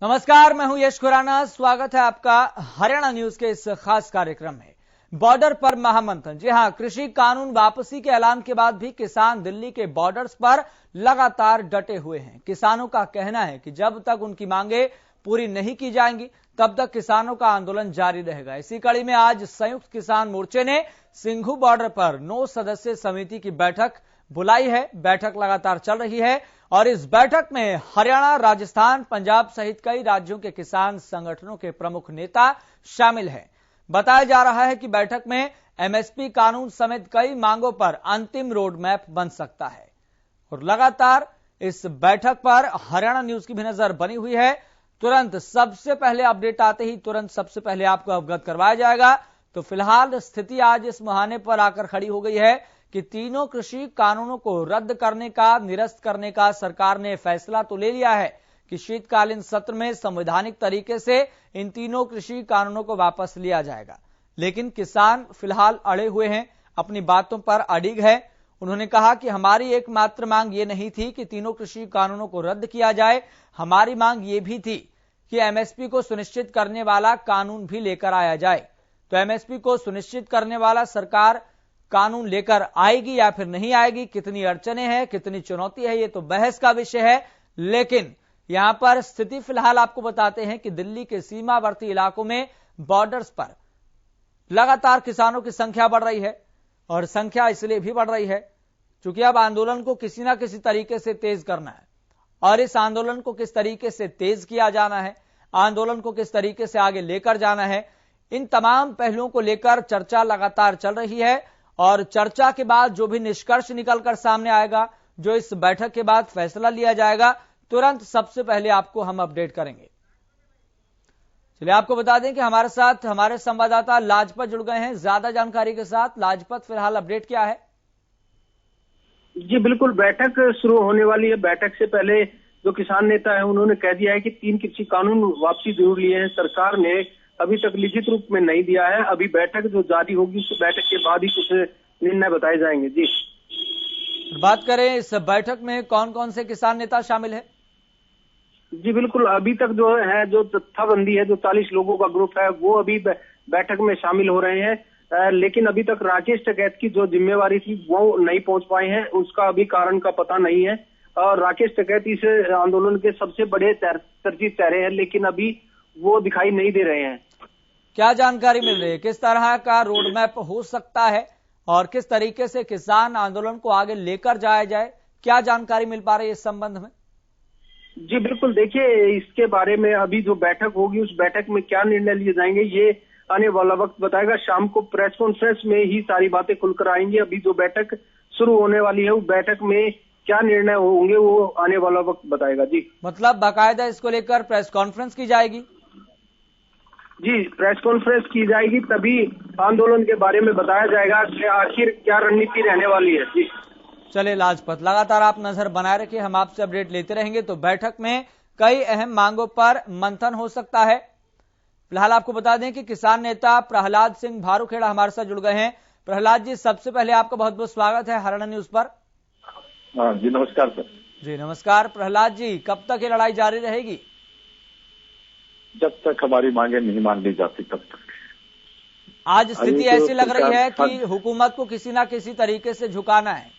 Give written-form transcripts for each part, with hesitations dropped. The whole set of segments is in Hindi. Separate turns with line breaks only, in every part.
नमस्कार, मैं हूं यश खुराना। स्वागत है आपका हरियाणा न्यूज के इस खास कार्यक्रम में। बॉर्डर पर महामंथन। जी हां, कृषि कानून वापसी के ऐलान के बाद भी किसान दिल्ली के बॉर्डर्स पर लगातार डटे हुए हैं। किसानों का कहना है कि जब तक उनकी मांगे पूरी नहीं की जाएंगी तब तक किसानों का आंदोलन जारी रहेगा। इसी कड़ी में आज संयुक्त किसान मोर्चे ने सिंघू बॉर्डर पर 9 सदस्यीय समिति की बैठक बुलाई है। बैठक लगातार चल रही है और इस बैठक में हरियाणा, राजस्थान, पंजाब सहित कई राज्यों के किसान संगठनों के प्रमुख नेता शामिल हैं। बताया जा रहा है कि बैठक में एमएसपी कानून समेत कई मांगों पर अंतिम रोड मैप बन सकता है। और लगातार इस बैठक पर हरियाणा न्यूज की भी नजर बनी हुई है। तुरंत सबसे पहले अपडेट आते ही तुरंत सबसे पहले आपको अवगत करवाया जाएगा। तो फिलहाल स्थिति आज इस मुहाने पर आकर खड़ी हो गई है कि तीनों कृषि कानूनों को रद्द करने का, निरस्त करने का सरकार ने फैसला तो ले लिया है कि शीतकालीन सत्र में संवैधानिक तरीके से इन तीनों कृषि कानूनों को वापस लिया जाएगा। लेकिन किसान फिलहाल अड़े हुए हैं, अपनी बातों पर अडिग है। उन्होंने कहा कि हमारी एकमात्र मांग ये नहीं थी कि तीनों कृषि कानूनों को रद्द किया जाए, हमारी मांग ये भी थी कि एमएसपी को सुनिश्चित करने वाला कानून भी लेकर आया जाए। तो एमएसपी को सुनिश्चित करने वाला सरकार कानून लेकर आएगी या फिर नहीं आएगी, कितनी अड़चने हैं, कितनी चुनौती है, ये तो बहस का विषय है। लेकिन यहां पर स्थिति फिलहाल आपको बताते हैं कि दिल्ली के सीमावर्ती इलाकों में बॉर्डर्स पर लगातार किसानों की संख्या बढ़ रही है। और संख्या इसलिए भी बढ़ रही है क्योंकि अब आंदोलन को किसी ना किसी तरीके से तेज करना है। और इस आंदोलन को किस तरीके से तेज किया जाना है, आंदोलन को किस तरीके से आगे लेकर जाना है, इन तमाम पहलुओं को लेकर चर्चा लगातार चल रही है। और चर्चा के बाद जो भी निष्कर्ष निकलकर सामने आएगा, जो इस बैठक के बाद फैसला लिया जाएगा, तुरंत सबसे पहले आपको हम अपडेट करेंगे। चलिए आपको बता दें कि हमारे साथ हमारे संवाददाता लाजपत जुड़ गए हैं ज्यादा जानकारी के साथ। लाजपत, फिलहाल अपडेट क्या है?
जी बिल्कुल, बैठक शुरू होने वाली है। बैठक से पहले जो किसान नेता है उन्होंने कह दिया है कि 3 कृषि कानून वापसी जरूर लिए हैं। सरकार ने अभी तक लिखित रूप में नहीं दिया है। अभी बैठक जो जारी होगी उस बैठक के बाद ही कुछ निर्णय बताए जाएंगे। जी
बात करें इस बैठक में कौन कौन से किसान नेता शामिल है?
जी बिल्कुल, अभी तक जो तथ्थाबंदी है, जो 40 लोगों का ग्रुप है वो अभी बैठक में शामिल हो रहे हैं। लेकिन अभी तक राकेश टिकैत की जो जिम्मेवारी थी वो नहीं पहुंच पाए हैं, उसका अभी कारण का पता नहीं है। और राकेश टिकैत इस आंदोलन के सबसे बड़े तरजीह चेहरे हैं, लेकिन अभी वो दिखाई नहीं दे रहे हैं।
क्या जानकारी मिल रही है, किस तरह का रोड मैप हो सकता है और किस तरीके से किसान आंदोलन को आगे लेकर जाया जाए, क्या जानकारी मिल पा रही है इस संबंध में?
जी बिल्कुल, देखिए इसके बारे में अभी जो बैठक होगी उस बैठक में क्या निर्णय लिए जाएंगे ये आने वाला वक्त बताएगा। शाम को प्रेस कॉन्फ्रेंस में ही सारी बातें खुलकर आएंगी। अभी जो बैठक शुरू होने वाली है उस बैठक में क्या निर्णय होंगे वो आने वाला वक्त बताएगा। जी
मतलब बाकायदा इसको लेकर प्रेस कॉन्फ्रेंस की जाएगी?
जी, प्रेस कॉन्फ्रेंस की जाएगी, तभी आंदोलन के बारे में बताया जाएगा कि आखिर क्या रणनीति रहने वाली है। जी
चले लाजपत, लगातार आप नजर बनाए रखिए, हम आपसे अपडेट लेते रहेंगे। तो बैठक में कई अहम मांगों पर मंथन हो सकता है। फिलहाल आपको बता दें कि किसान नेता प्रहलाद सिंह भारूखेड़ा हमारे साथ जुड़ गए हैं। प्रहलाद जी, सबसे पहले आपका बहुत बहुत स्वागत है हरियाणा न्यूज पर।
जी नमस्कार सर।
जी नमस्कार। प्रहलाद जी, कब तक ये लड़ाई जारी रहेगी?
जब तक हमारी मांगे नहीं मान ली जाती तब तक।
आज स्थिति ऐसी लग रही है कि हुकूमत को किसी ना किसी तरीके से झुकाना है।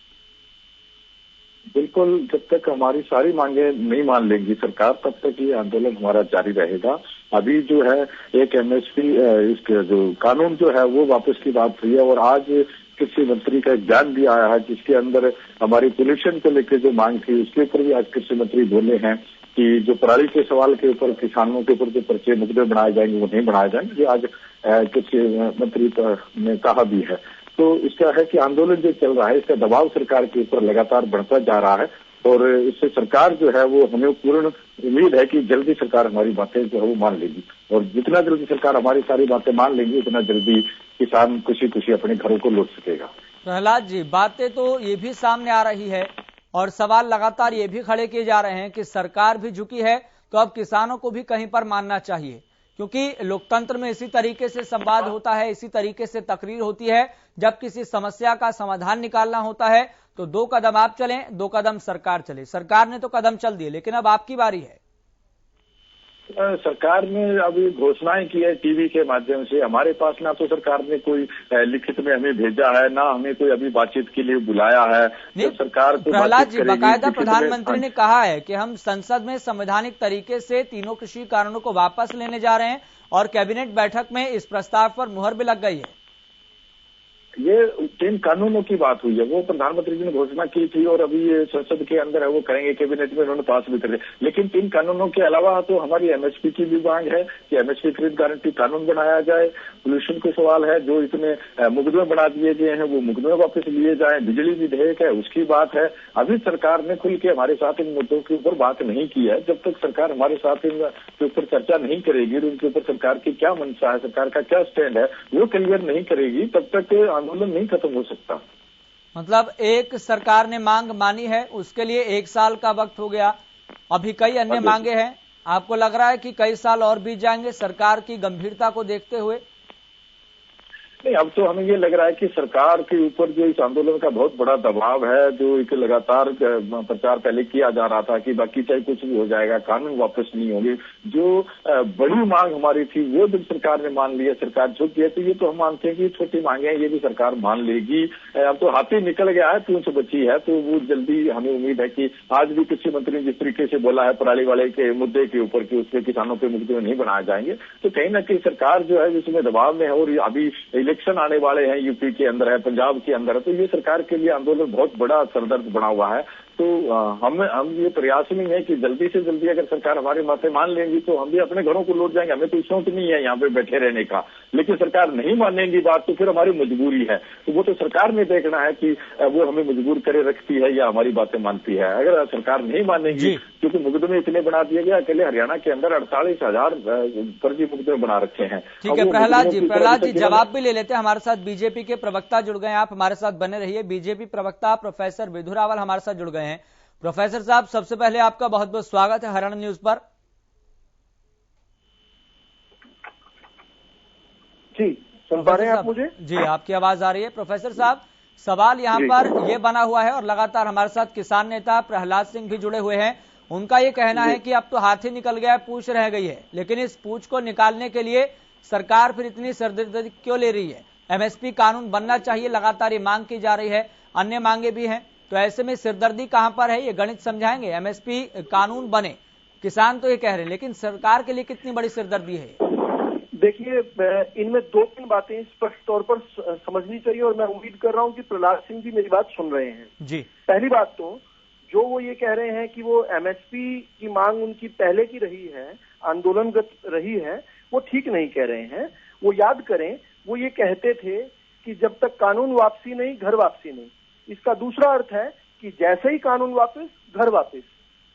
बिल्कुल, जब तक हमारी सारी मांगे नहीं मान लेंगी सरकार तब तक ये आंदोलन हमारा जारी रहेगा। अभी जो है एक एमएसपी इसके जो कानून जो है वो वापस की बात हुई है और आज कृषि मंत्री का एक बयान भी आया है जिसके अंदर हमारी पोल्यूशन को लेकर जो मांग थी उसके ऊपर भी आज कृषि मंत्री बोले हैं कि जो पराली के सवाल के ऊपर किसानों के ऊपर जो पर्चे मुकदमे बनाए जाएंगे वो नहीं बनाए जाएंगे, ये आज कृषि मंत्री ने कहा भी है। तो इसका है कि आंदोलन जो चल रहा है इसका दबाव सरकार के ऊपर लगातार बढ़ता जा रहा है और इससे सरकार जो है वो हमें पूर्ण उम्मीद है कि जल्दी सरकार हमारी बातें जो है वो मान लेगी और जितना जल्दी सरकार हमारी सारी बातें मान लेंगी उतना जल्दी किसान खुशी खुशी अपने घरों को लौट सकेगा।
प्रहलाद जी, बातें तो ये भी सामने आ रही है और सवाल लगातार ये भी खड़े किए जा रहे हैं कि सरकार भी झुकी है तो अब किसानों को भी कहीं पर मानना चाहिए, क्योंकि लोकतंत्र में इसी तरीके से संवाद होता है, इसी तरीके से तकरीर होती है। जब किसी समस्या का समाधान निकालना होता है तो 2 कदम आप चलें, 2 कदम सरकार चले। सरकार ने तो कदम चल दिए, लेकिन अब आपकी बारी है।
सरकार ने अभी घोषणाएं की है टीवी के माध्यम से। हमारे पास ना तो सरकार ने कोई लिखित में हमें भेजा है, ना हमें कोई अभी बातचीत के लिए बुलाया है। जब सरकार को
प्रहलाद जी, बाकायदा प्रधानमंत्री ने कहा है कि हम संसद में संवैधानिक तरीके से तीनों कृषि कानूनों को वापस लेने जा रहे हैं और कैबिनेट बैठक में इस प्रस्ताव पर मुहर भी लग गई है।
ये 3 कानूनों की बात हुई है, वो प्रधानमंत्री जी ने घोषणा की थी और अभी ये संसद के अंदर है, वो करेंगे, कैबिनेट में उन्होंने पास भी कर दिया। लेकिन 3 कानूनों के अलावा तो हमारी एमएसपी की भी मांग है कि एमएसपी खरीद गारंटी कानून बनाया जाए। पोल्यूशन के सवाल है, जो इतने मुकदमे बना दिए गए हैं वो मुकदमे वापस लिए जाए। बिजली विधेयक है, उसकी बात है। अभी सरकार ने खुल के हमारे साथ इन मुद्दों के ऊपर बात नहीं की है। जब तक सरकार हमारे साथ इनके ऊपर चर्चा नहीं करेगी, उनके ऊपर सरकार की क्या मंशा है, सरकार का क्या स्टैंड है, वो क्लियर नहीं करेगी, तब तक आंदोलन नहीं खत्म हो सकता।
मतलब एक सरकार ने मांग मानी है, उसके लिए 1 साल का वक्त हो गया, अभी कई अन्य मांगे हैं। आपको लग रहा है कि कई साल और बीत जाएंगे सरकार की गंभीरता को देखते हुए?
नहीं, अब तो हमें ये लग रहा है कि सरकार के ऊपर जो इस आंदोलन का बहुत बड़ा दबाव है, जो एक लगातार प्रचार पहले किया जा रहा था कि बाकी चाहे कुछ भी हो जाएगा, कानून वापस नहीं होंगे, जो बड़ी मांग हमारी थी वो जब सरकार ने मान लिया, सरकार झुक गई, तो ये तो हम मानते हैं कि छोटी मांगे हैं, ये भी सरकार मान लेगी। अब तो हाथी निकल गया है, पूंछ बची है, तो वो जल्दी हमें उम्मीद है कि आज भी कृषि मंत्री ने जिस तरीके से बोला है पराली वाले के मुद्दे के ऊपर कि उसमें किसानों के मुद्दे नहीं बनाए जाएंगे, तो कहीं ना कहीं सरकार जो है जिसमें दबाव में है और अभी इलेक्शन आने वाले हैं, यूपी के अंदर है, पंजाब के अंदर है, तो ये सरकार के लिए आंदोलन बहुत बड़ा सरदर्द बना हुआ है। तो हम ये प्रयास नहीं है कि जल्दी से जल्दी अगर सरकार हमारे माथे मान लेंगी तो हम भी अपने घरों को लौट जाएंगे। हमें तो शौक नहीं है यहाँ पे बैठे रहने का, लेकिन सरकार नहीं मानेगी बात तो फिर हमारी मजबूरी है। तो वो तो सरकार ने देखना है कि वो हमें मजबूर करे रखती है या हमारी बातें मानती है। अगर सरकार नहीं मानेगी, क्योंकि मुकदमे इतने बना दिए गए, अकेले हरियाणा के अंदर 48,000 फर्जी मुकदमे बना रखे हैं।
ठीक है प्रहलाद जी, जवाब भी ले लेते हैं। हमारे साथ बीजेपी के प्रवक्ता जुड़ गए हैं, आप हमारे साथ बने रहिए। बीजेपी प्रवक्ता प्रोफेसर विधु रावल हमारे साथ जुड़ गए हैं। प्रोफेसर साहब, सबसे पहले आपका बहुत बहुत स्वागत है हरियाणा न्यूज पर।
जी, सुन पा रहे हैं आप मुझे?
जी, आपकी आवाज आ रही है। प्रोफेसर साहब, सवाल यहाँ पर यह बना हुआ है और लगातार हमारे साथ किसान नेता प्रहलाद सिंह भी जुड़े हुए हैं। उनका ये कहना है कि अब तो हाथी निकल गया है, पूंछ रह गई है, लेकिन इस पूंछ को निकालने के लिए सरकार फिर इतनी सिरदर्दी क्यों ले रही है? एमएसपी कानून बनना चाहिए, लगातार ये मांग की जा रही है, अन्य मांगे भी हैं, तो ऐसे में सिरदर्दी कहां पर है? ये गणित समझाएंगे। एमएसपी कानून बने, किसान तो ये कह रहे हैं, लेकिन सरकार के लिए कितनी बड़ी सिरदर्दी है?
देखिए, इनमें 2-3 बातें स्पष्ट तौर पर समझनी चाहिए और मैं उम्मीद कर रहा हूं कि प्रहलाद सिंह जी मेरी बात सुन रहे हैं।
जी,
पहली बात तो जो वो ये कह रहे हैं कि वो एमएसपी की मांग उनकी पहले की रही है, आंदोलनगत रही है, वो ठीक नहीं कह रहे हैं। वो याद करें, वो ये कहते थे कि जब तक कानून वापसी नहीं, घर वापसी नहीं। इसका दूसरा अर्थ है कि जैसे ही कानून वापस, घर वापस,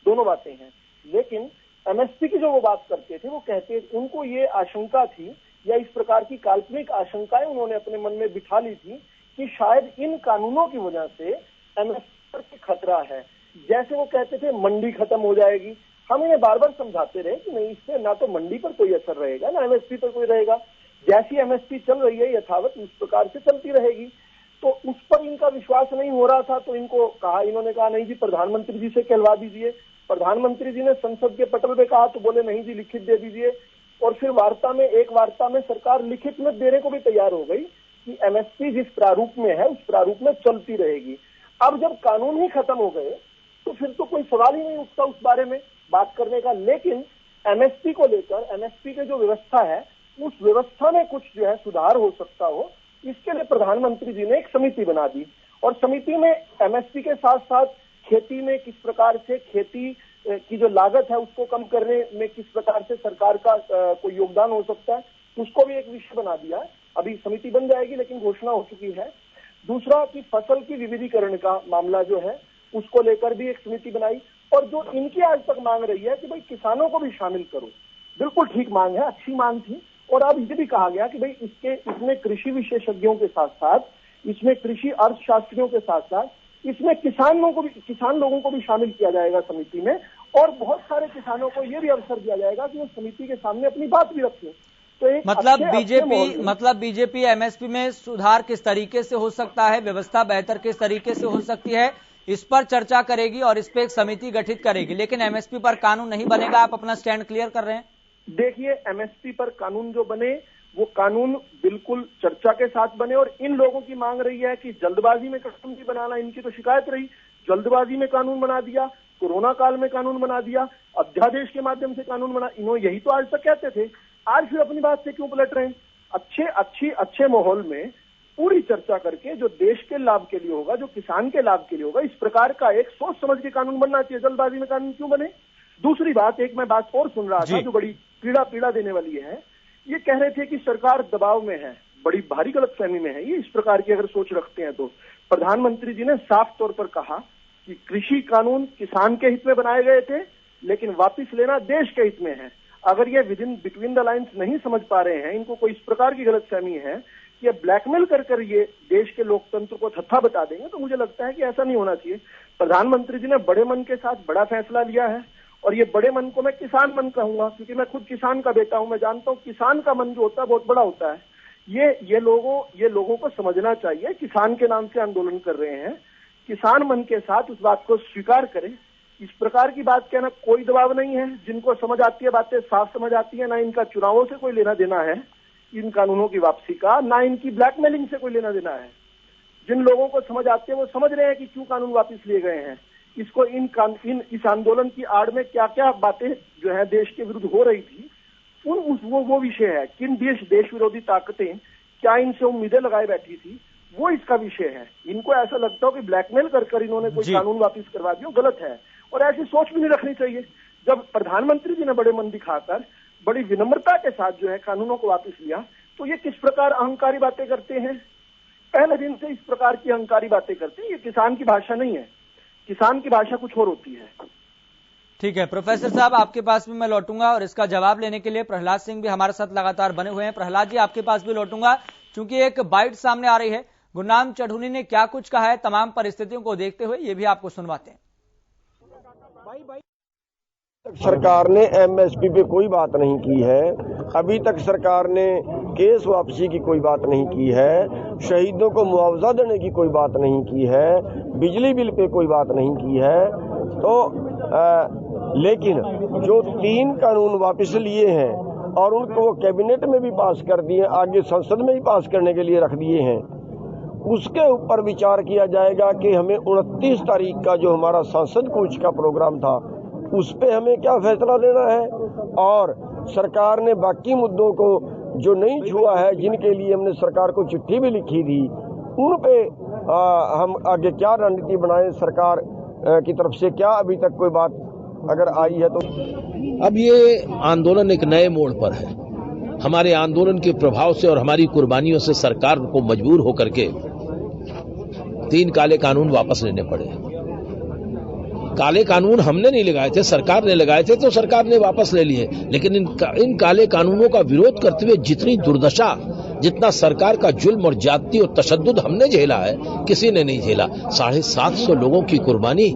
दोनों बातें हैं। लेकिन एमएसपी की जो वो बात करते थे, वो कहते, उनको ये आशंका थी या इस प्रकार की काल्पनिक आशंकाएं उन्होंने अपने मन में बिठा ली थी कि शायद इन कानूनों की वजह से एमएसपी पर खतरा है। जैसे वो कहते थे मंडी खत्म हो जाएगी, हम इन्हें बार बार समझाते रहे कि नहीं, इससे ना तो मंडी पर कोई असर रहेगा ना एमएसपी पर कोई रहेगा। जैसी एमएसपी चल रही है यथावत उस प्रकार से चलती रहेगी। तो उस पर इनका विश्वास नहीं हो रहा था, तो इन्होंने कहा नहीं जी, प्रधानमंत्री जी से कहलवा दीजिए। प्रधानमंत्री जी ने संसद के पटल पे कहा तो बोले नहीं जी, लिखित दे दीजिए। और फिर एक वार्ता में सरकार लिखित में देने को भी तैयार हो गई कि एमएसपी जिस प्रारूप में है उस प्रारूप में चलती रहेगी। अब जब कानून ही खत्म हो गए तो फिर तो कोई सवाल ही नहीं उठता उस बारे में बात करने का। लेकिन एमएसपी को लेकर, एमएसपी की जो व्यवस्था है, उस व्यवस्था में कुछ जो है सुधार हो सकता हो, इसके लिए प्रधानमंत्री जी ने एक समिति बना दी। और समिति में एमएसपी के साथ साथ खेती में किस प्रकार से, खेती की जो लागत है उसको कम करने में किस प्रकार से सरकार का कोई योगदान हो सकता है, उसको भी एक विषय बना दिया है। अभी समिति बन जाएगी, लेकिन घोषणा हो चुकी है। दूसरा कि फसल की विविधीकरण का मामला जो है उसको लेकर भी एक समिति बनाई। और जो इनकी आज तक मांग रही है कि भाई किसानों को भी शामिल करो, बिल्कुल ठीक मांग है, अच्छी मांग थी। और अब ये भी कहा गया कि भाई इसमें कृषि विशेषज्ञों के साथ साथ, इसमें कृषि अर्थशास्त्रियों के साथ साथ, इसमें किसान लोगों को भी शामिल किया जाएगा समिति में। और बहुत सारे किसानों को ये भी अवसर दिया जाएगा कि वो समिति के सामने अपनी बात भी रखें। तो एक बीजेपी एमएसपी में सुधार किस तरीके से हो सकता है, व्यवस्था बेहतर किस तरीके से हो सकती है, इस पर चर्चा करेगी और इस पर एक समिति गठित करेगी। लेकिन एमएसपी पर कानून नहीं बनेगा, आप अपना स्टैंड क्लियर कर रहे हैं?
देखिए, एमएसपी पर कानून जो बने वो कानून बिल्कुल चर्चा के साथ बने, और इन लोगों की मांग रही है कि जल्दबाजी में कानून भी बनाना, इनकी तो शिकायत रही, जल्दबाजी में कानून बना दिया, कोरोना काल में कानून बना दिया, अध्यादेश के माध्यम से कानून बना, इन्होंने यही तो आज तक कहते थे। आज फिर अपनी बात से क्यों पलट रहे हैं? अच्छे माहौल में पूरी चर्चा करके जो देश के लाभ के लिए होगा, जो किसान के लाभ के लिए होगा, इस प्रकार का एक सोच समझ के कानून बनना चाहिए। जल्दबाजी में कानून क्यों बने? दूसरी बात, एक मैं बात और सुन रहा था जो बड़ी पीड़ा देने वाली है। ये कह रहे थे कि सरकार दबाव में है, बड़ी भारी गलतफहमी में है। ये इस प्रकार की अगर सोच रखते हैं तो प्रधानमंत्री जी ने साफ तौर पर कहा कि कृषि कानून किसान के हित में बनाए गए थे, लेकिन वापस लेना देश के हित में है। अगर ये बिटवीन द लाइन्स नहीं समझ पा रहे हैं, इनको कोई इस प्रकार की गलतफहमी है कि ये ब्लैकमेल कर ये देश के लोकतंत्र को थत्था बता देंगे, तो मुझे लगता है कि ऐसा नहीं होना चाहिए। प्रधानमंत्री जी ने बड़े मन के साथ बड़ा फैसला लिया है, और ये बड़े मन को मैं किसान मन कहूंगा, क्योंकि मैं खुद किसान का बेटा हूं। मैं जानता हूं किसान का मन जो होता है बहुत बड़ा होता है। ये लोगों को समझना चाहिए, किसान के नाम से आंदोलन कर रहे हैं, किसान मन के साथ उस बात को स्वीकार करें। इस प्रकार की बात कहना कोई दबाव नहीं है। जिनको समझ आती है, बातें साफ समझ आती है, ना इनका चुनावों से कोई लेना देना है इन कानूनों की वापसी का, ना इनकी ब्लैकमेलिंग से कोई लेना देना है। जिन लोगों को समझ आती है वो समझ रहे हैं कि क्यों कानून वापस लिए गए हैं। इसको इस आंदोलन की आड़ में क्या क्या बातें जो है देश के विरुद्ध हो रही थी, वो विषय है। किन देश विरोधी ताकतें क्या इनसे उम्मीदें लगाए बैठी थी, वो इसका विषय है। इनको ऐसा लगता हो कि ब्लैकमेल कर इन्होंने कोई कानून वापस करवा दिया, गलत है, और ऐसी सोच भी नहीं रखनी चाहिए। जब प्रधानमंत्री जी ने बड़े मन दिखाकर बड़ी विनम्रता के साथ जो है कानूनों को वापस लिया, तो ये किस प्रकार अहंकारी बातें करते हैं। पहले दिन से इस प्रकार की अहंकारी बातें करते हैं। ये किसान की भाषा नहीं है, किसान की भाषा कुछ और होती है।
ठीक है प्रोफेसर साहब, आपके पास भी मैं लौटूंगा, और इसका जवाब लेने के लिए प्रहलाद सिंह भी हमारे साथ लगातार बने हुए हैं। प्रहलाद जी, आपके पास भी लौटूंगा, क्योंकि एक बाइट सामने आ रही है। गुरनाम चढ़ूनी ने क्या कुछ कहा है तमाम परिस्थितियों को देखते हुए, ये भी आपको सुनवाते हैं।
सरकार ने एमएसपी पे कोई बात नहीं की है, अभी तक सरकार ने केस वापसी की कोई बात नहीं की है, शहीदों को मुआवजा देने की कोई बात नहीं की है, बिजली बिल पे कोई बात नहीं की है। तो लेकिन जो 3 कानून वापस लिए हैं और उनको वो कैबिनेट में भी पास कर दिए, आगे संसद में भी पास करने के लिए रख दिए हैं, उसके ऊपर विचार किया जाएगा कि हमें 29 तारीख का जो हमारा संसद कूच का प्रोग्राम था उस पे हमें क्या फैसला लेना है, और सरकार ने बाकी मुद्दों को जो नहीं छुआ है, जिनके लिए हमने सरकार को चिट्ठी भी लिखी थी, उन पे हम आगे क्या रणनीति बनाएं। सरकार की तरफ से क्या अभी तक कोई बात अगर आई है तो।
अब ये आंदोलन एक नए मोड़ पर है। हमारे आंदोलन के प्रभाव से और हमारी कुर्बानियों से सरकार को मजबूर होकर के 3 काले कानून वापस लेने पड़े। काले कानून हमने नहीं लगाए थे, सरकार ने लगाए थे, तो सरकार ने वापस ले लिए। लेकिन इन काले कानूनों का विरोध करते हुए जितनी दुर्दशा, जितना सरकार का जुल्म और ज्यादती और तशद्दुद हमने झेला है, किसी ने नहीं झेला। 750 लोगों की कुर्बानी,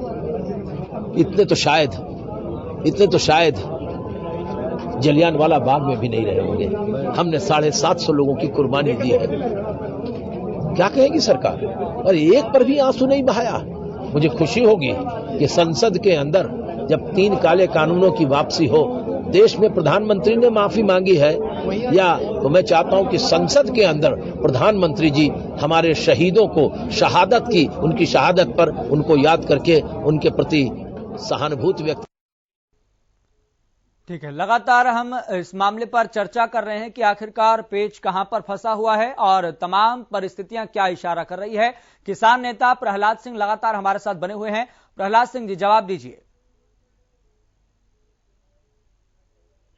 इतने तो शायद जलियांवाला बाग में भी नहीं रहे होंगे। हमने 750 लोगों की कुर्बानी दी है। क्या कहेगी सरकार? और एक पर भी आंसू नहीं बहाया। मुझे खुशी होगी कि संसद के अंदर जब 3 काले कानूनों की वापसी हो, देश में प्रधानमंत्री ने माफी मांगी है, या तो मैं चाहता हूं कि संसद के अंदर प्रधानमंत्री जी हमारे शहीदों को शहादत की, उनकी शहादत पर उनको याद करके उनके प्रति सहानुभूति व्यक्त।
ठीक है, लगातार हम इस मामले पर चर्चा कर रहे हैं कि आखिरकार पेच कहां पर फंसा हुआ है और तमाम परिस्थितियां क्या इशारा कर रही है। किसान नेता प्रहलाद सिंह लगातार हमारे साथ बने हुए हैं। प्रहलाद सिंह जी, जवाब दीजिए।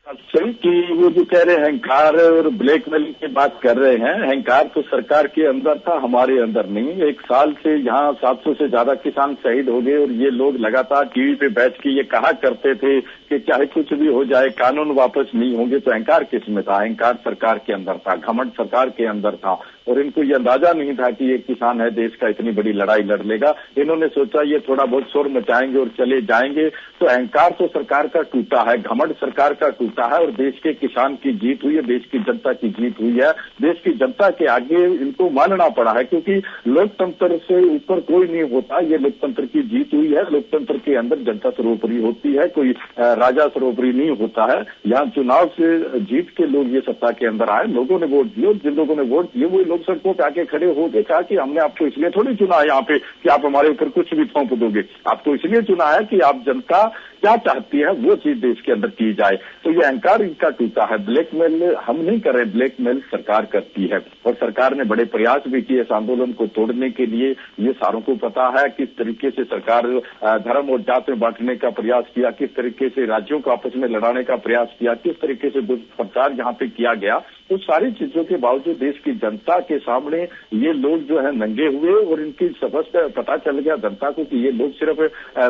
सही कि वो जो कह रहे हैं अहंकार और ब्लैकमेलिंग की बात कर रहे हैं, अहंकार तो सरकार के अंदर था, हमारे अंदर नहीं। 1 साल से यहाँ 700 से ज्यादा किसान शहीद हो गए, और ये लोग लगातार टीवी पे बैठ के ये कहा करते थे कि चाहे कुछ भी हो जाए कानून वापस नहीं होंगे। तो अहंकार किस में था? अहंकार सरकार के अंदर था, घमंड सरकार के अंदर था, और इनको ये अंदाजा नहीं था कि ये किसान है देश का इतनी बड़ी लड़ाई लड़ लेगा। इन्होंने सोचा ये थोड़ा बहुत शोर मचाएंगे और चले जाएंगे। तो अहंकार तो सरकार का टूटा है, घमंड सरकार का टूटा टूटा है और देश के किसान की जीत हुई है, देश की जनता की जीत हुई है। देश की जनता के आगे इनको मानना पड़ा है, क्योंकि लोकतंत्र से ऊपर कोई नहीं होता। ये लोकतंत्र की जीत हुई है। लोकतंत्र के अंदर जनता सर्वोपरि होती है, कोई राजा सर्वोपरि नहीं होता है। यहाँ चुनाव से जीत के लोग ये सत्ता के अंदर आए, लोगों ने वोट दिए। जिन लोगों ने वोट दिए वही लोग सड़कों पे आके खड़े हो गए, कहा कि हमने आपको इसलिए थोड़ी चुना है यहाँ पे कि आप हमारे ऊपर कुछ भी थोप दोगे। आपको इसलिए चुना है कि आप जनता क्या चाहती है वो चीज देश के अंदर की जाए। तो ये अहंकार इनका टूटा है। ब्लैकमेल हम नहीं कर रहे, ब्लैकमेल सरकार करती है और सरकार ने बड़े प्रयास भी किए इस आंदोलन को तोड़ने के लिए। ये सारों को पता है किस तरीके से सरकार धर्म और जात में बांटने का प्रयास किया, किस तरीके से राज्यों को आपस में लड़ाने का प्रयास किया, किस तरीके से दुष्प्रचार यहाँ पे किया गया। तो सारी चीजों के बावजूद देश की जनता के सामने ये लोग जो है नंगे हुए और इनकी स्पष्ट पता चल गया जनता को कि ये लोग सिर्फ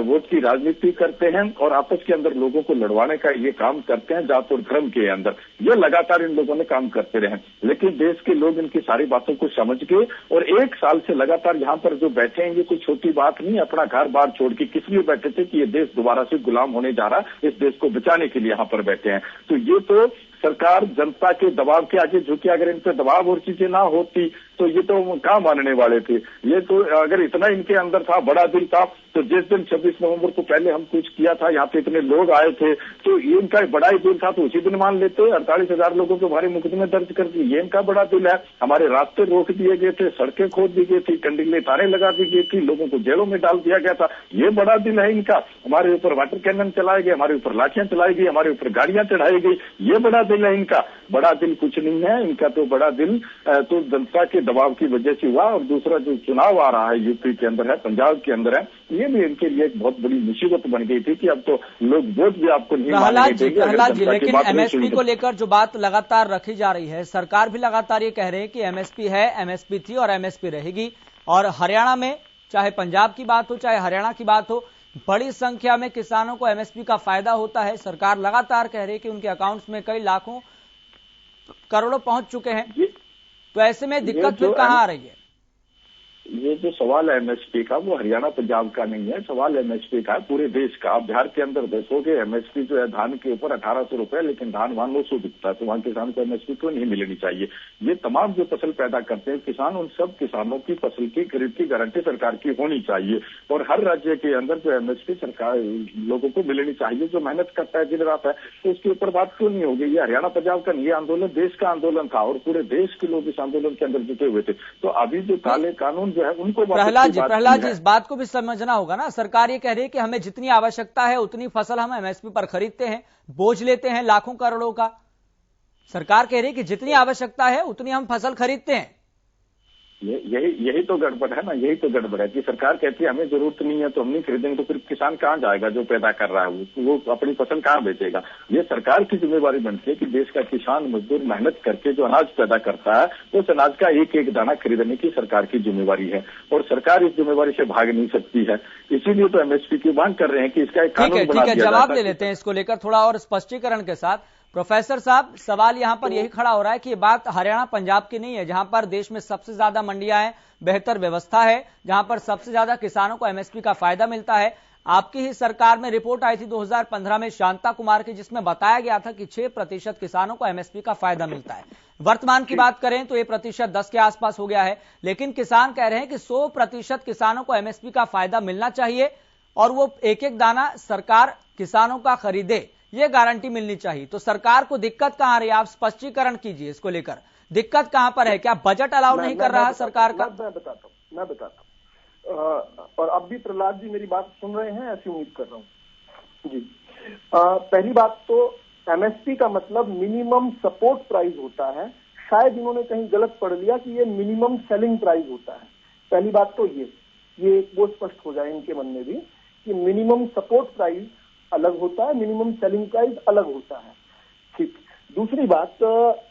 वोट की राजनीति करते हैं और आपस के अंदर लोगों को लड़वाने का ये काम करते हैं जात और धर्म के अंदर। ये लगातार इन लोगों ने काम करते रहे, लेकिन देश के लोग इनकी सारी बातों को समझ गए और 1 साल से लगातार यहाँ पर जो बैठे हैं ये कोई छोटी बात नहीं। अपना घर बार छोड़ के किस लिए बैठे थे कि ये देश दोबारा से गुलाम होने जा रहा, इस देश को बचाने के लिए यहाँ पर बैठे हैं। तो ये तो सरकार जनता के दबाव के आगे झुकी। अगर इन पर दबाव और चीजें ना होती तो ये तो कहाँ मानने वाले थे। ये तो अगर इतना इनके अंदर था, बड़ा दिल था, तो जिस दिन 26 नवंबर को पहले हम कुछ किया था, यहाँ पे इतने लोग आए थे, तो ये इनका बड़ा ही दिल था, तो उसी दिन मान लेते। 48,000 लोगों के हमारे मुकदमे दर्ज कर दिए, ये इनका बड़ा दिल है। हमारे रास्ते रोक दिए गए थे, सड़कें खोद दी गई थी, कंडीलें तारें लगा दी गई थी, लोगों को जेलों में डाल दिया गया था, ये बड़ा दिल है इनका। हमारे ऊपर वाटर कैनन चलाए गए, हमारे ऊपर लाठियां चलाई गई, हमारे ऊपर गाड़ियां चढ़ाई गई, ये बड़ा दिल है इनका। बड़ा दिल कुछ नहीं है इनका, तो बड़ा दिल तो जनता के दबाव की वजह से हुआ। और दूसरा जो चुनाव आ रहा है यूपी के अंदर है, पंजाब के अंदर है, ये भी इनके लिए एक बहुत बड़ी मुसीबत बन गई थी कि अब तो लोग वोट भी आपको नहीं मानेंगे।
प्रहलाद जी, लेकिन एमएसपी को लेकर जो बात लगातार रखी जा रही है, सरकार भी लगातार ये कह रहे हैं कि एमएसपी है, एमएसपी थी और एमएसपी रहेगी। और हरियाणा में चाहे पंजाब की बात हो चाहे हरियाणा की बात हो, बड़ी संख्या में किसानों को एमएसपी का फायदा होता है। सरकार लगातार कह रही है कि उनके अकाउंट्स में कई लाखों करोड़ों पहुंच चुके हैं। तो ऐसे में दिक्कत फिर कहां आ रही है?
ये जो सवाल है एमएसपी का, वो हरियाणा पंजाब का नहीं है, सवाल एमएसपी का है पूरे देश का। आप बिहार के अंदर देखोगे एमएसपी जो है धान के ऊपर 1800 रुपए, लेकिन धान वहां 900 बिकता है, तो वहां किसान को एमएसपी क्यों नहीं मिलनी चाहिए? ये तमाम जो फसल पैदा करते हैं किसान, उन सब किसानों की फसल की खरीद की गारंटी सरकार की होनी चाहिए। और हर राज्य के अंदर जो एमएसपी सरकार लोगों को मिलनी चाहिए, जो मेहनत करता है दिन रात है, तो उसके ऊपर बात क्यों नहीं होगी? ये हरियाणा पंजाब का नहीं, ये आंदोलन देश का आंदोलन था और पूरे देश के लोग इस आंदोलन के अंदर जुटे हुए थे। तो अभी जो काले कानून जो है उनको
प्रहलाद जी, इस बात को भी समझना होगा ना। सरकार ये कह रही है कि हमें जितनी आवश्यकता है उतनी फसल हम एमएसपी पर खरीदते हैं, बोझ लेते हैं लाखों करोड़ों का। सरकार कह रही है कि जितनी आवश्यकता है उतनी हम फसल खरीदते हैं।
यही तो गड़बड़ है ना, यही तो गड़बड़ है कि सरकार कहती है हमें जरूरत नहीं है तो हम नहीं खरीदेंगे, तो फिर किसान कहाँ जाएगा जो पैदा कर रहा है, वो अपनी फसल कहाँ बेचेगा? ये सरकार की जिम्मेवारी बनती है कि देश का किसान मजदूर मेहनत करके जो अनाज पैदा करता है, उस अनाज का एक एक दाना खरीदने की सरकार की जिम्मेवारी है और सरकार इस जिम्मेवारी से भाग नहीं सकती है। इसीलिए तो एमएसपी की मांग कर रहे हैं कि इसका एक कानून बना दिया जाए।
जवाब ले लेते हैं इसको लेकर थोड़ा और स्पष्टीकरण के साथ। प्रोफेसर साहब, सवाल यहां पर यही खड़ा हो रहा है कि ये बात हरियाणा पंजाब की नहीं है, जहां पर देश में सबसे ज्यादा मंडियां हैं, बेहतर व्यवस्था है, जहां पर सबसे ज्यादा किसानों को एमएसपी का फायदा मिलता है। आपकी ही सरकार में रिपोर्ट आई थी 2015 में शांता कुमार की, जिसमें बताया गया था कि 6% किसानों को एमएसपी का फायदा मिलता है। वर्तमान की बात करें तो ये प्रतिशत 10 के आसपास हो गया है, लेकिन किसान कह रहे हैं कि 100% किसानों को एमएसपी का फायदा मिलना चाहिए और वो एक एक दाना सरकार किसानों का खरीदे, ये गारंटी मिलनी चाहिए। तो सरकार को दिक्कत कहां आ रही है? आप स्पष्टीकरण कीजिए इसको लेकर, दिक्कत कहां पर है? क्या बजट अलाउ नहीं कर रहा है सरकार का?
मैं बताता हूं। और अब भी प्रहलाद जी मेरी बात सुन रहे हैं, ऐसी उम्मीद कर रहा हूं जी। पहली बात तो एमएसपी का मतलब मिनिमम सपोर्ट प्राइस होता है। शायद इन्होंने कहीं गलत पढ़ लिया कि ये मिनिमम सेलिंग प्राइस होता है। पहली बात तो ये वो स्पष्ट हो जाए इनके मन में भी कि मिनिमम सपोर्ट प्राइस अलग होता है, मिनिमम सेलिंग प्राइस अलग होता है। ठीक। दूसरी बात,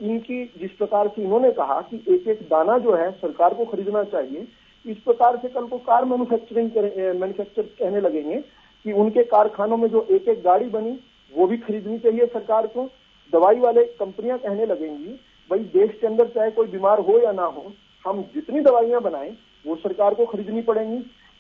इनकी जिस प्रकार से इन्होंने कहा कि एक एक दाना जो है सरकार को खरीदना चाहिए, इस प्रकार से कल को कार मैन्युफैक्चर कहने लगेंगे कि उनके कारखानों में जो एक एक गाड़ी बनी वो भी खरीदनी चाहिए सरकार को। दवाई वाले कंपनियां कहने लगेंगी भाई देश के अंदर चाहे कोई बीमार हो या ना हो, हम जितनी दवाइयां बनाएं वो सरकार को खरीदनी पड़ेंगी।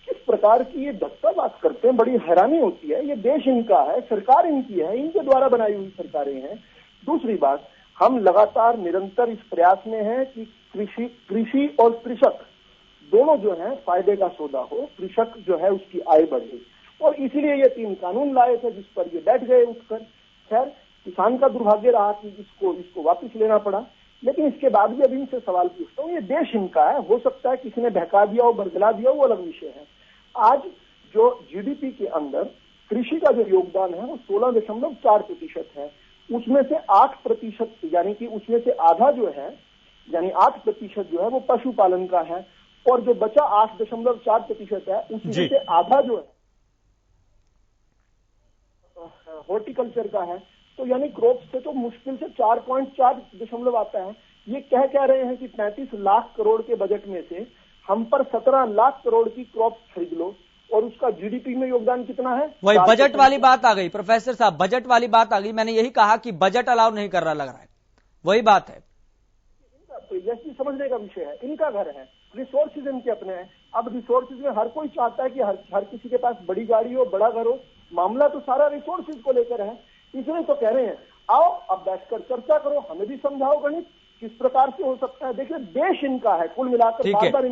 किस प्रकार की ये धक्काबाज करते हैं, बड़ी हैरानी होती है। ये देश इनका है, सरकार इनकी है, इनके द्वारा बनाई हुई सरकारें हैं। दूसरी बात, हम लगातार निरंतर इस प्रयास में हैं कि कृषि और कृषक दोनों जो है फायदे का सौदा हो, कृषक जो है उसकी आय बढ़े, और इसीलिए ये 3 कानून लाए थे जिस पर ये बैठ गए उठकर। खैर, किसान का दुर्भाग्य रहा कि इसको वापस लेना पड़ा, लेकिन इसके बाद भी अभी इनसे सवाल पूछता हूँ, ये देश इनका है, हो सकता है किसी ने बहका दिया हो, बरगला दिया हो, वो अलग विषय है। आज जो जीडीपी के अंदर कृषि का जो योगदान है वो 16.4% है, उसमें से 8% यानी कि उसमें से आधा जो है, यानी 8% जो है वो पशुपालन का है, और जो बचा 8.4% है उसमें से आधा जो है हॉर्टिकल्चर का है। तो यानी क्रॉप से तो मुश्किल से 4.4 आता है। ये कह रहे हैं कि 35 लाख करोड़ के बजट में से हम पर 17 लाख करोड़ की क्रॉप खरीद लो, और उसका जीडीपी में योगदान कितना है?
वही बजट वाली बात आ गई प्रोफेसर साहब, बजट वाली बात आ गई। मैंने यही कहा कि बजट अलाउ नहीं कर रहा, लग रहा है वही बात है।
यही समझने का विषय है, इनका घर है, रिसोर्सेज इनके अपने हैं। अब रिसोर्सेज में हर कोई चाहता है कि हर किसी के पास बड़ी गाड़ी हो, बड़ा घर हो। मामला तो सारा रिसोर्सेज को लेकर है, इसलिए तो कह रहे हैं आओ अब बैठकर चर्चा करो, हमें भी समझाओ गणित किस प्रकार से हो सकता है। देखिए, देश इनका है कुल मिलाकर।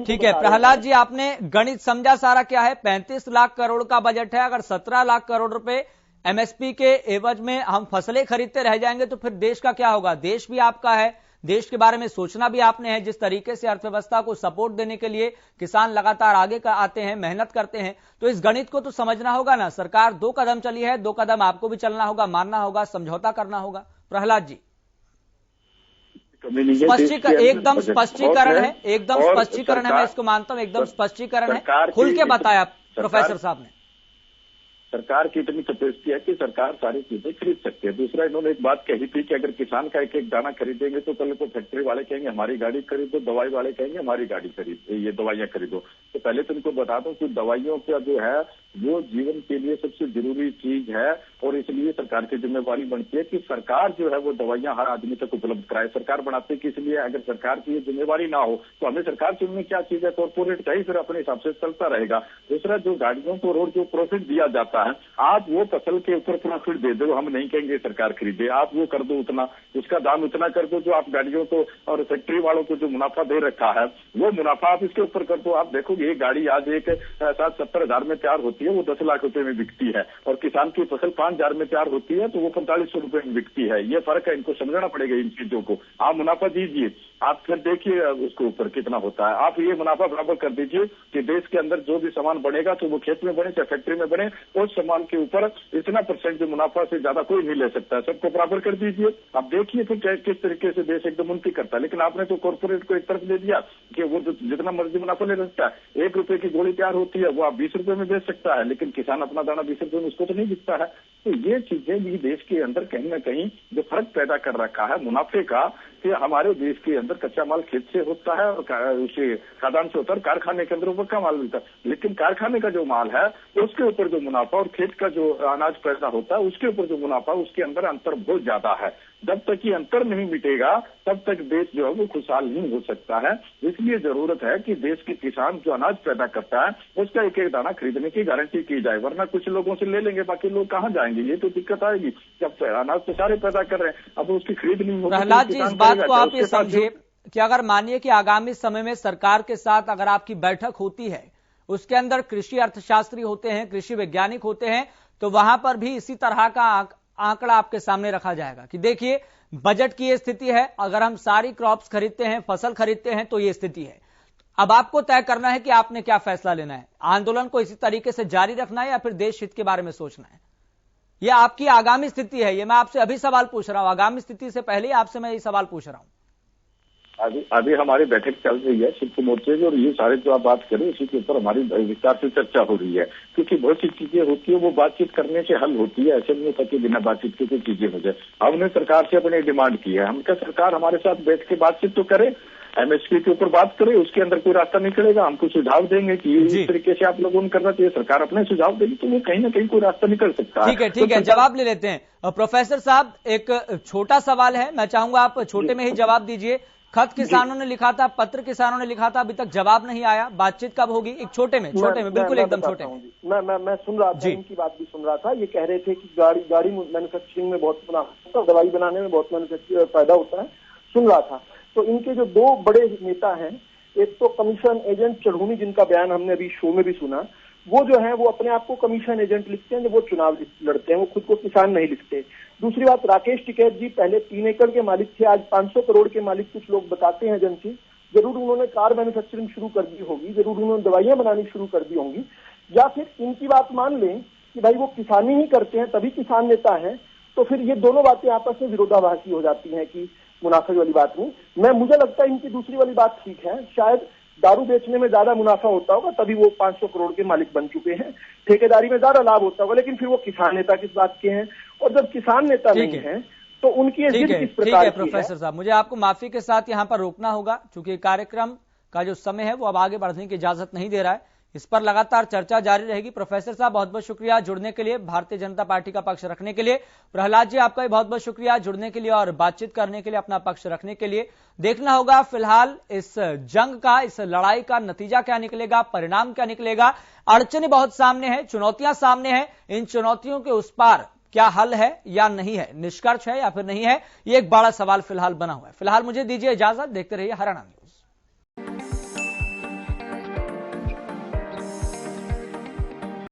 ठीक है प्रहलाद जी, आपने गणित समझा सारा क्या है। 35 लाख करोड़ का बजट है, अगर 17 लाख करोड़ रुपए एमएसपी के एवज में हम फसलें खरीदते रह जाएंगे तो फिर देश का क्या होगा। देश भी आपका है, देश के बारे में सोचना भी आपने है। जिस तरीके से अर्थव्यवस्था को सपोर्ट देने के लिए किसान लगातार आगे आते हैं, मेहनत करते हैं, तो इस गणित को तो समझना होगा ना। सरकार 2 कदम चली है, 2 कदम आपको भी चलना होगा, मानना होगा, समझौता करना होगा। प्रहलाद जी, एकदम स्पष्टीकरण है, एकदम स्पष्टीकरण है, मैं इसको मानता हूं, एकदम स्पष्टीकरण है, खुल के बताया प्रोफेसर साहब ने।
सरकार की इतनी कैपेसिटी है कि सरकार सारी चीजें खरीद सकती है। दूसरा, इन्होंने एक बात कही थी कि अगर किसान का एक दाना खरीदेंगे तो पहले तो फैक्ट्री वाले कहेंगे हमारी गाड़ी खरीदो, दवाई वाले कहेंगे हमारी गाड़ी खरीदो, ये दवाइयां खरीदो। तो पहले तो इनको बता दो कि दवाइयों का जो है वो जीवन के लिए सबसे जरूरी चीज है, और इसलिए सरकार की जिम्मेवारी बनती है कि सरकार जो है वो दवाइयां हर आदमी तक उपलब्ध कराए। सरकार बनाते कि इसलिए अगर सरकार की ये जिम्मेवारी ना हो तो हमें सरकार चुनने क्या चीज है, कॉर्पोरेट का ही फिर अपने हिसाब से चलता रहेगा। दूसरा, जो गाड़ियों को रोड जो प्रॉफिट दिया जाता है, आप वो फसल के ऊपर प्रॉफिट दे दो, हम नहीं कहेंगे सरकार खरीदे, आप वो कर दो उतना, उसका दाम उतना कर दो जो आप गाड़ियों को और फैक्ट्री वालों को जो मुनाफा दे रखा है वो मुनाफा आप इसके ऊपर कर दो। आप देखोगे ये गाड़ी आज एक 60-70 हजार में तैयार होती है, वो 10 लाख रुपए में बिकती है, और किसान की फसल 5 हजार में तैयार होती है तो वो 4500 रुपए में बिकती है। ये फर्क है, इनको समझना पड़ेगा इन चीजों को। आप मुनाफा दीजिए, आप फिर देखिए उसके ऊपर कितना होता है। आप ये मुनाफा बराबर कर दीजिए कि देश के अंदर जो भी सामान बनेगा तो वो खेत में बने चाहे फैक्ट्री में बने, उस सामान के ऊपर इतना % जो मुनाफा से ज्यादा कोई नहीं ले सकता है, सबको बराबर कर दीजिए। आप देखिए फिर किस तरीके से देश एकदम उन्नति करता है। लेकिन आपने तो कॉर्पोरेट को एक तरफ दे दिया कि वो जितना मर्जी मुनाफा ले सकता है। 1 रुपए की गोली तैयार होती है वो आप 20 रुपए में बेच सकता है, लेकिन किसान अपना दाना 20 रुपए में उसको तो नहीं बिकता है। तो ये चीजें भी देश के अंदर कहीं ना कहीं जो फर्क पैदा कर रखा है मुनाफे का, कि हमारे देश के अंदर कच्चा माल खेत से होता है और उसे खदान से होता है, कारखाने के अंदर वो पक्का माल मिलता है। लेकिन कारखाने का जो माल है उसके ऊपर जो मुनाफा और खेत का जो अनाज पैदा होता है उसके ऊपर जो मुनाफा, उसके अंदर अंतर बहुत ज्यादा है। जब तक ये अंतर नहीं मिटेगा तब तक देश जो है वो खुशहाल नहीं हो सकता है। इसलिए जरूरत है कि देश के किसान जो अनाज पैदा करता है उसका एक एक दाना खरीदने की गारंटी की जाए, वरना कुछ लोगों से ले लेंगे, बाकी लोग कहाँ जाएंगे। ये तो दिक्कत आएगी। जब अनाज तो सारे पैदा कर रहे हैं, अब उसकी खरीद नहीं होगी।
प्रहलाद जी, इस बात को आप ये समझिए कि अगर मानिए कि आगामी समय में सरकार के साथ अगर आपकी बैठक होती है, उसके अंदर कृषि अर्थशास्त्री होते हैं, कृषि वैज्ञानिक होते हैं, तो वहां पर भी इसी तरह का आंकड़ा आपके सामने रखा जाएगा कि देखिए बजट की ये स्थिति है, अगर हम सारी क्रॉप्स खरीदते हैं, फसल खरीदते हैं तो ये स्थिति है। अब आपको तय करना है कि आपने क्या फैसला लेना है, आंदोलन को इसी तरीके से जारी रखना है या फिर देश हित के बारे में सोचना है। ये आपकी आगामी स्थिति है, ये मैं आपसे अभी सवाल पूछ रहा हूं, आगामी स्थिति से पहले आपसे मैं ये सवाल पूछ रहा हूं।
अभी हमारी बैठक चल रही है शिल्प मोर्चे की, और ये सारे जो आप बात करें इसी के ऊपर हमारी विस्तार से चर्चा हो रही है, क्योंकि बहुत सी चीजें होती है वो बातचीत करने से हल होती है। ऐसे नहीं होता कि बिना बातचीत के कोई चीजें हो जाए। हमने सरकार से अपनी डिमांड की है, हम क्या सरकार हमारे साथ बैठ के बातचीत तो करे। एमएसपी के ऊपर बात करें, उसके अंदर कोई रास्ता निकलेगा, हमको सुझाव देंगे कि इस तरीके से आप लोगों ने करना चाहिए, सरकार अपने सुझाव देगी तो वो कहीं ना कहीं कोई रास्ता निकल सकता है।
ठीक है, जवाब ले लेते हैं। प्रोफेसर साहब, एक छोटा सवाल है, मैं चाहूंगा आप छोटे में ही जवाब दीजिए। खत किसानों ने लिखा था, पत्र किसानों ने लिखा था, अभी तक जवाब नहीं आया, बातचीत कब होगी? एक छोटे में बिल्कुल एकदम छोटे में।
मैं सुन रहा था, इनकी बात भी सुन रहा था। ये कह रहे थे कि गाड़ी मैन्युफैक्चरिंग में बहुत मुनाफा होता है, दवाई बनाने में बहुत मैन्युफैक्चरिंग फायदा होता है, सुन रहा था। तो इनके जो दो बड़े नेता हैं, एक तो कमीशन एजेंट चढ़ूनी, जिनका बयान हमने अभी शो में भी सुना, वो जो है वो अपने आप को कमीशन एजेंट लिखते हैं जब वो चुनाव लड़ते हैं, वो खुद को किसान नहीं लिखते। दूसरी बात, राकेश टिकैत जी पहले 3 एकड़ के मालिक थे, आज 500 करोड़ के मालिक कुछ लोग बताते हैं एजेंसी। जरूर उन्होंने कार मैन्युफैक्चरिंग शुरू कर दी होगी, जरूर उन्होंने दवाइयां बनानी शुरू कर दी होंगी, या फिर इनकी बात मान लें कि भाई वो किसानी ही करते हैं तभी किसान नेता है, तो फिर ये दोनों बातें आपस में विरोधाभासी हो जाती हैं कि मुनाफे वाली बात नहीं। मुझे लगता है इनकी दूसरी वाली बात ठीक है, शायद दारू बेचने में ज्यादा मुनाफा होता होगा तभी वो 500 करोड़ के मालिक बन चुके हैं, ठेकेदारी में ज्यादा लाभ होता होगा, लेकिन फिर वो किसान नेता किस बात के हैं? और जब किसान नेता नहीं है तो उनकी जिद किस प्रकार की है?
प्रोफेसर साहब, मुझे आपको माफी के साथ यहां पर रोकना होगा, क्योंकि कार्यक्रम का जो समय है वो अब आगे बढ़ने की इजाजत नहीं दे रहा है। इस पर लगातार चर्चा जारी रहेगी। प्रोफेसर साहब, बहुत बहुत शुक्रिया जुड़ने के लिए, भारतीय जनता पार्टी का पक्ष रखने के लिए। प्रहलाद जी, आपका भी बहुत बहुत शुक्रिया जुड़ने के लिए और बातचीत करने के लिए, अपना पक्ष रखने के लिए। देखना होगा फिलहाल इस जंग का, इस लड़ाई का नतीजा क्या निकलेगा, परिणाम क्या निकलेगा। अड़चनें बहुत सामने हैं, चुनौतियां सामने हैं, इन चुनौतियों के उस पार क्या हल है या नहीं है, निष्कर्ष है या फिर नहीं है, ये एक बड़ा सवाल फिलहाल बना हुआ है। फिलहाल मुझे दीजिए इजाजत, देखते रहिए हरियाणा न्यूज।